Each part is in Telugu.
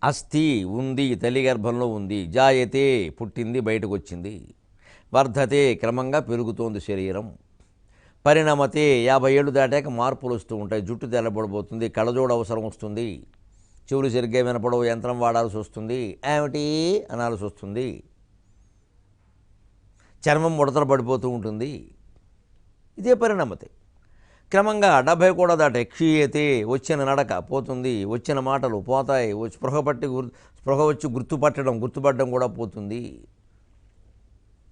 అస్థి ఉంది, తల్లి గర్భంలో ఉంది. జాయతే పుట్టింది, బయటకు వచ్చింది. వర్ధతే క్రమంగా పెరుగుతోంది శరీరం. పరిణమతే 50 ఏళ్ళు దాటాక మార్పులు వస్తూ ఉంటాయి. జుట్టు తెల్లబడిపోతుంది, కళ్ళజోడు అవసరం వస్తుంది, చెవులు సరిగ్గా వినపడవు, యంత్రం వాడాల్సి వస్తుంది, ఏమిటి అనాల్సి వస్తుంది, చర్మం ముడతలు పడిపోతూ ఉంటుంది. ఇదే పరిణమతే. క్రమంగా 70 కూడా దాటే క్షీయతే వచ్చిన నడక పోతుంది, వచ్చిన మాటలు పోతాయి, స్పృహ వచ్చి గుర్తుపట్టడం కూడా పోతుంది.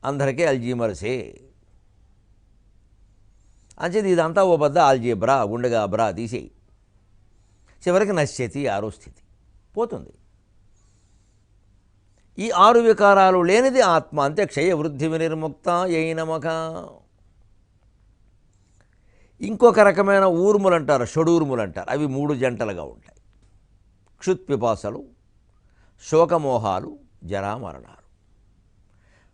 అందరికీ అల్జీమర్సే. అంచేది ఇదంతా ఓ పెద్ద ఆల్జీబ్రా, గుండెగా బ్రా తీసేయి. చివరికి నశ్యతి, 6వ స్థితి పోతుంది. ఈ 6 వికారాలు లేనిది ఆత్మ. అంతే. క్షయ వృద్ధి వినిర్ముక్త యైనమక. ఇంకొక రకమైన ఊర్ములు అంటారు, షడూర్ములు అంటారు. అవి 3 జంటలుగా ఉంటాయి. క్షుత్పిపాసలు, శోకమోహాలు, జరామరణాలు.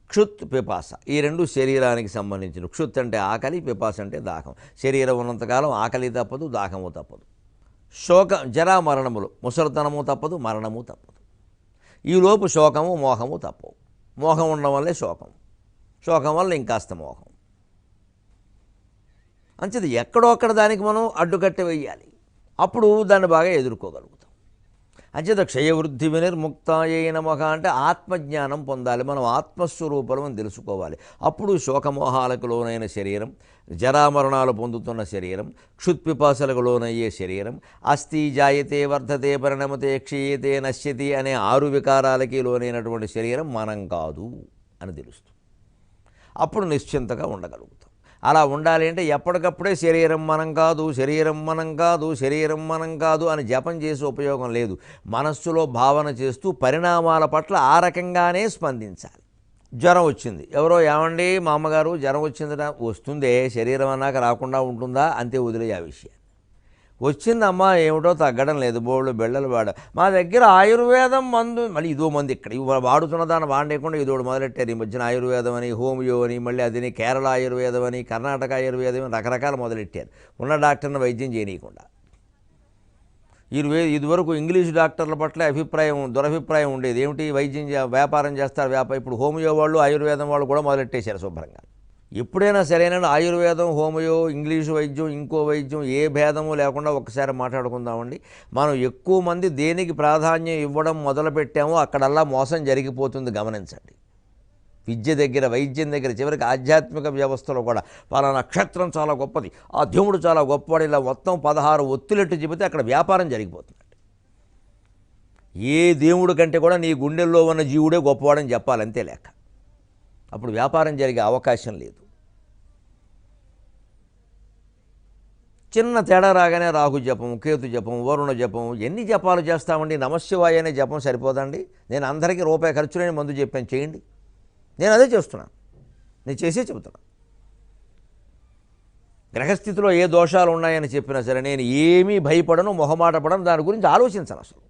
క్షుత్ పిపాస ఈ 2 శరీరానికి సంబంధించిన. క్షుత్ అంటే ఆకలి, పిపాస అంటే దాహం. శరీరం ఉన్నంతకాలం ఆకలి తప్పదు, దాహము తప్పదు. జరామరణములు, ముసలితనము తప్పదు, మరణము తప్పదు. ఈలోపు శోకము మోహము తప్పవు. మోహం ఉండడం వల్లే శోకం, శోకం వల్ల ఇంకాస్త మోహం. అంచేది ఎక్కడో అక్కడ దానికి మనం అడ్డుకట్ట వేయాలి. అప్పుడు దాన్ని బాగా ఎదుర్కోగలుగుతాం. అంచేత క్షయవృద్ధి వినిర్ముక్తాయై నమః అంటే ఆత్మజ్ఞానం పొందాలి. మనం ఆత్మస్వరూపం అని తెలుసుకోవాలి. అప్పుడు శోకమోహాలకు లోనైన శరీరం, జరామరణాలు పొందుతున్న శరీరం, క్షుత్పిపాసలకు లోనయ్యే శరీరం, అస్థి జాయతే వర్ధతే పరిణమతే క్షీయతే నశ్యతి అనే 6 వికారాలకి లోనైనటువంటి శరీరం మనం కాదు అని తెలుస్తుంది. అప్పుడు నిశ్చింతగా ఉండగలుగుతాం. అలా ఉండాలి అంటే ఎప్పటికప్పుడే శరీరం మనం కాదు, శరీరం మనం కాదు, శరీరం మనం కాదు అని జపం చేసి ఉపయోగం లేదు. మనస్సులో భావన చేస్తూ పరిణామాల పట్ల ఆ రకంగానే స్పందించాలి. జ్వరం వచ్చింది, ఎవరో ఏమండి మా అమ్మగారు జ్వరం వచ్చిందట. వస్తుందే, శరీరం అన్నాక రాకుండా ఉంటుందా? అంతే, వదిలే ఆ విషయాన్ని. వచ్చిందమ్మా, ఏమిటో తగ్గడం లేదు, బోళ్ళు బెళ్ళలు మా దగ్గర ఆయుర్వేదం మందు, మళ్ళీ ఇదో మంది ఇక్కడ వాడుతున్న దాన్ని వాడలేకుండా ఇదోడు మొదలెట్టారు. ఈ మధ్యన ఆయుర్వేదం అని, హోమియో అని, మళ్ళీ అదిని కేరళ ఆయుర్వేదం అని, కర్ణాటక ఆయుర్వేదం అని రకరకాలు మొదలెట్టారు. ఉన్న డాక్టర్ని వైద్యం చేయనీయకుండా. ఇదివరకు ఇంగ్లీష్ డాక్టర్ల పట్ల దురభిప్రాయం ఉండేది. ఏమిటి, వైద్యం వ్యాపారం చేస్తారు, ఇప్పుడు హోమియో వాళ్ళు ఆయుర్వేదం వాళ్ళు కూడా మొదలెట్టేశారు శుభ్రంగా. ఎప్పుడైనా సరైన ఆయుర్వేదం, హోమియో, ఇంగ్లీషు వైద్యం, ఇంకో వైద్యం ఏ భేదము లేకుండా ఒక్కసారి మాట్లాడుకుందామండి. మనం ఎక్కువ మంది దేనికి ప్రాధాన్యం ఇవ్వడం మొదలుపెట్టామో అక్కడల్లా మోసం జరిగిపోతుంది, గమనించండి. విద్య దగ్గర, వైద్యం దగ్గర, చివరికి ఆధ్యాత్మిక వ్యవస్థలో కూడా పలానా నక్షత్రం చాలా గొప్పది, ఆ దేవుడు చాలా గొప్పవాడు, ఇలా మొత్తం 16 ఒత్తులెట్టు చెబితే అక్కడ వ్యాపారం జరిగిపోతుందండి. ఏ దేవుడి కంటే కూడా నీ గుండెల్లో ఉన్న జీవుడే గొప్పవాడని చెప్పాలి, అంతే లెక్క. అప్పుడు వ్యాపారం జరిగే అవకాశం లేదు. చిన్న తేడా రాగానే రాహు జపం, కేతు జపం, వరుణ జపం, ఎన్ని జపాలు చేస్తామండి? నమశివాయ అనే జపం సరిపోదండి? నేను అందరికీ రూపాయి ఖర్చు లేని మందు చెప్పాను, చేయండి. నేను అదే చేస్తున్నాను, నేను చేసే చెబుతున్నాను. గ్రహస్థితిలో ఏ దోషాలు ఉన్నాయని చెప్పినా సరే నేను ఏమీ భయపడను, మొహమాట పడను, దాని గురించి ఆలోచించను. అసలు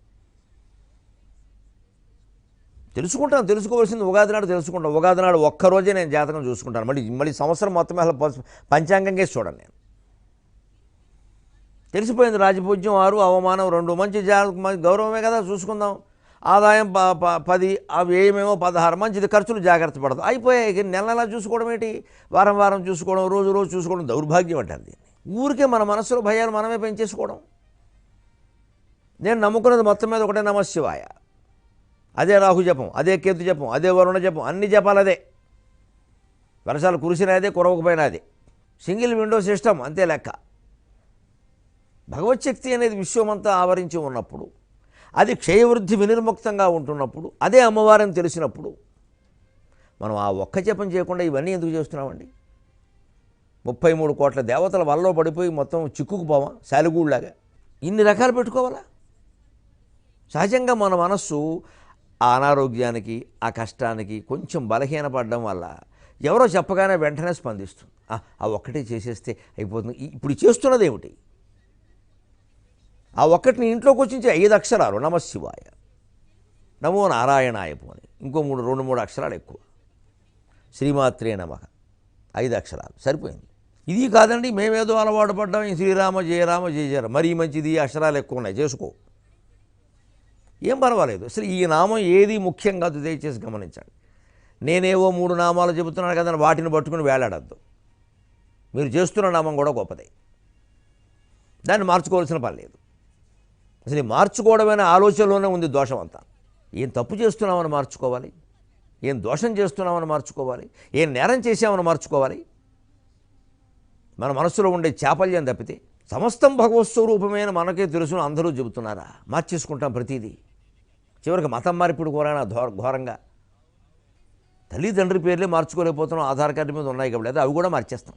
తెలుసుకుంటాను, తెలుసుకోవాల్సింది ఉగాది నాడు తెలుసుకుంటాను. ఉగాది నాడు ఒక్కరోజే నేను జాతకం చూసుకుంటాను. మళ్ళీ సంవత్సరం మొత్తం అసలు పంచాంగం కేసి చూడండి. నేను తెలిసిపోయింది. రాజపూజ్యం 6, అవమానం 2, మంచి గౌరవమే కదా, చూసుకుందాం. ఆదాయం 10, వ్యయమేమో 16, మంచిది, ఖర్చులు జాగ్రత్త పడదు, అయిపోయాయి. నెల చూసుకోవడం ఏంటి, వారం వారం చూసుకోవడం, రోజు చూసుకోవడం దౌర్భాగ్యం అంటారు దీన్ని. ఊరికే మన మనసులో భయాలు మనమే పెంచేసుకోవడం. నేను నమ్ముకున్నది మొత్తం మీద ఒకటే, నమశివాయ. అదే రాహు జపం, అదే కేతు జపం, అదే వరుణ జపం, అన్ని జపాలు అదే. వర్షాలు కురిసినా అదే, కురవకపోయినా అదే. సింగిల్ విండో సిస్టమ్, అంతే లెక్క. భగవచ్ఛక్తి అనేది విశ్వమంతా ఆవరించి ఉన్నప్పుడు, అది క్షయవృద్ధి వినిర్ముక్తంగా ఉంటున్నప్పుడు, అదే అమ్మవారిని తెలిసినప్పుడు మనం ఆ ఒక్క జపం చేయకుండా ఇవన్నీ ఎందుకు చేస్తున్నామండి? 33 కోట్ల దేవతల వల్ల పడిపోయి మొత్తం చిక్కుకుపోవా శాలిగూళ్ళలాగా? ఇన్ని రకాలు పెట్టుకోవాలా? సహజంగా మన మనస్సు ఆ అనారోగ్యానికి, ఆ కష్టానికి కొంచెం బలహీనపడడం వల్ల ఎవరో చెప్పగానే వెంటనే స్పందిస్తుంది. ఆ ఒక్కటే చేసేస్తే అయిపోతుంది. ఇప్పుడు చేస్తున్నది ఏమిటి? ఆ ఒక్కటిని ఇంట్లోకి వచ్చి 5 అక్షరాలు నమశివాయ, నమో నారాయణాయ పోని, ఇంకో 2-3 అక్షరాలు ఎక్కువ, శ్రీమాత్రే నమః, 5 అక్షరాలు సరిపోయింది. ఇది కాదండి, మేమేదో అలవాటు పడ్డాం, శ్రీరామ జయ రామ జయ జయ, మరీ మంచిది, అక్షరాలు ఎక్కువ ఉన్నాయి, చేసుకో. ఏం పర్వాలేదు. అసలు ఈ నామం ఏది ముఖ్యం కాదు, దయచేసి గమనించండి. నేనేవో 3 నామాలు చెబుతున్నాను కదా, వాటిని పట్టుకుని వేలాడద్దు. మీరు చేస్తున్న నామం కూడా గొప్పదే, దాన్ని మార్చుకోవాల్సిన పని లేదు. అసలు ఈ మార్చుకోవడమైన ఆలోచనలోనే ఉంది దోషం అంతా. ఏం తప్పు చేస్తున్నామని మార్చుకోవాలి, ఏం దోషం చేస్తున్నామని మార్చుకోవాలి, ఏం నేరం చేసామని మార్చుకోవాలి. మన మనస్సులో ఉండే చాపల్యం తప్పితే సమస్తం భగవత్ స్వరూపమైన మనకే తెలుసును అందరూ చెబుతున్నారా? మార్చేసుకుంటాం ప్రతిదీ. చివరికి మతం మార్పిడి కోరానా ఘోరంగా. తల్లిదండ్రి పేర్లే మార్చుకోలేకపోతున్నాం, ఆధార్ కార్డు మీద ఉన్నాయి కాబట్టి అవి కూడా మార్చేస్తాం.